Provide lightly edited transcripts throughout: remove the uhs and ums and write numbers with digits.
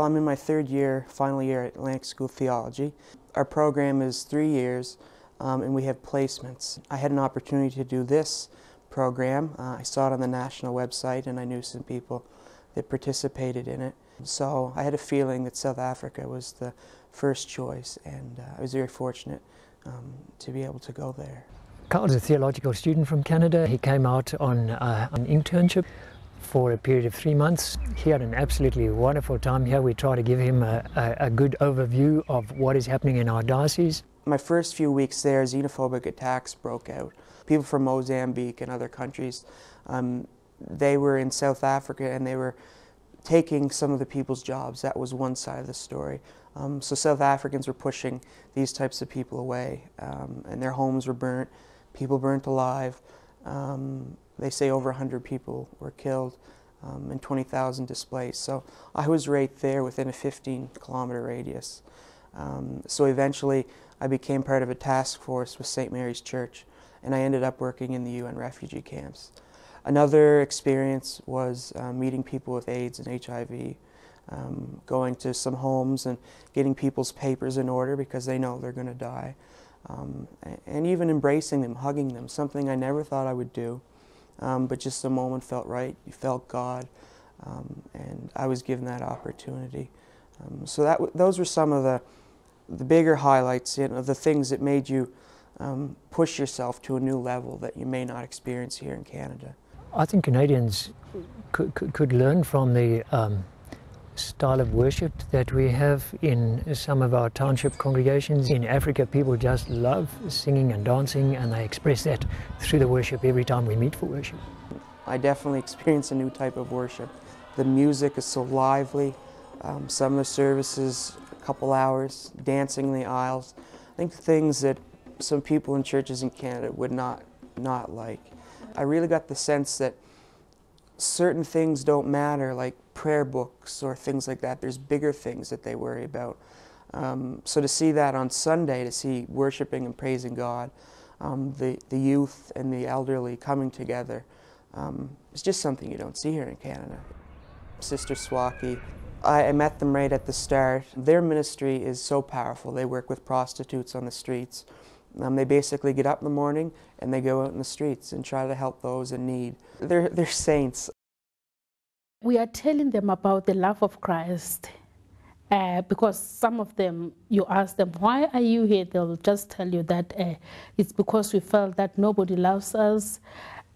Well, I'm in my third year, final year at Atlantic School of Theology. Our program is 3 years, and we have placements. I had an opportunity to do this program. I saw it on the national website, and I knew some people that participated in it. So I had a feeling that South Africa was the first choice, and I was very fortunate to be able to go there. Carl's a theological student from Canada. He came out on an internship for a period of 3 months. He had an absolutely wonderful time here. We try to give him a good overview of what is happening in our diocese. My first few weeks there, xenophobic attacks broke out. People from Mozambique and other countries, they were in South Africa and they were taking some of the people's jobs. That was one side of the story. So South Africans were pushing these types of people away, and their homes were burnt, people burnt alive. They say over 100 people were killed and 20,000 displaced. So I was right there within a 15-kilometer radius. So eventually I became part of a task force with St. Mary's Church, and I ended up working in the UN refugee camps. Another experience was meeting people with AIDS and HIV, going to some homes and getting people's papers in order because they know they're going to die, and even embracing them, hugging them, something I never thought I would do, but just the moment felt right. You felt God, and I was given that opportunity. So those were some of the bigger highlights, you know, the things that made you push yourself to a new level that you may not experience here in Canada. I think Canadians could learn from the style of worship that we have in some of our township congregations. In Africa, people just love singing and dancing, and they express that through the worship every time we meet for worship. I definitely experience a new type of worship. The music is so lively. Some of the services, a couple hours, dancing in the aisles. I think things that some people in churches in Canada would not like. I really got the sense that certain things don't matter, like prayer books or things like that. There's bigger things that they worry about. So to see that on Sunday, to see worshiping and praising God, the youth and the elderly coming together, it's just something you don't see here in Canada. Sister Swaki, I met them right at the start. Their ministry is so powerful. They work with prostitutes on the streets. They basically get up in the morning and they go out in the streets and try to help those in need. They're saints. We are telling them about the love of Christ because some of them, you ask them, why are you here? They'll just tell you that it's because we felt that nobody loves us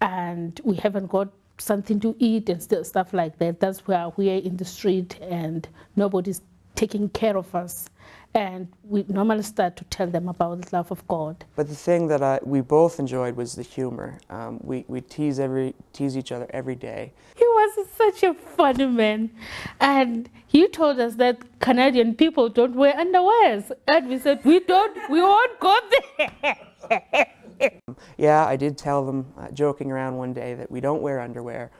and we haven't got something to eat and stuff like that. That's why we are in the street and nobody's taking care of us. And we normally start to tell them about the love of God. But the thing that we both enjoyed was the humor. We tease each other every day. He was such a funny man. And he told us that Canadian people don't wear underwears. And we said, we won't go there. Yeah, I did tell them, joking around one day, that we don't wear underwear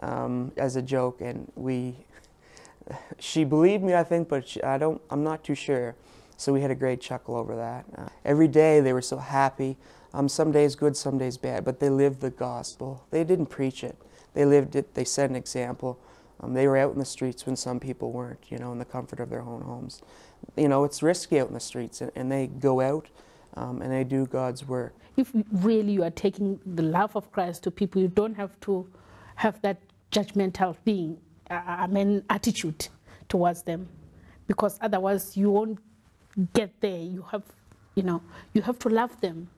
as a joke, and she believed me, I think, but I'm not too sure. So we had a great chuckle over that. Every day they were so happy. Some days good, some days bad, but they lived the gospel. They didn't preach it. They lived it. They set an example. They were out in the streets when some people weren't, you know, in the comfort of their own homes. You know, it's risky out in the streets, and they go out and they do God's work. If really you are taking the love of Christ to people, you don't have to have that judgmental thing. Attitude towards them, because otherwise you won't get there. You have to love them.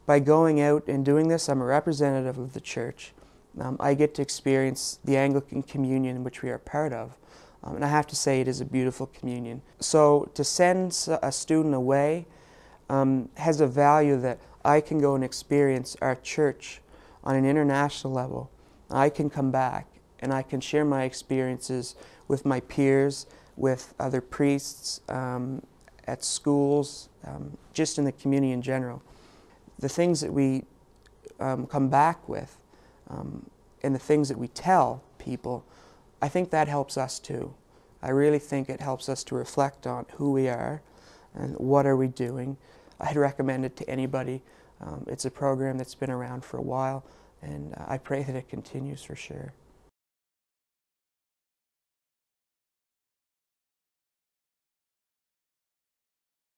By going out and doing this, I'm a representative of the church. I get to experience the Anglican communion, which we are part of, and I have to say it is a beautiful communion. So to send a student away has a value that I can go and experience our church on an international level. I can come back and I can share my experiences with my peers, with other priests, at schools, just in the community in general. The things that we come back with and the things that we tell people, I think that helps us too. I really think it helps us to reflect on who we are and what are we doing. I'd recommend it to anybody. It's a program that's been around for a while, and I pray that it continues for sure.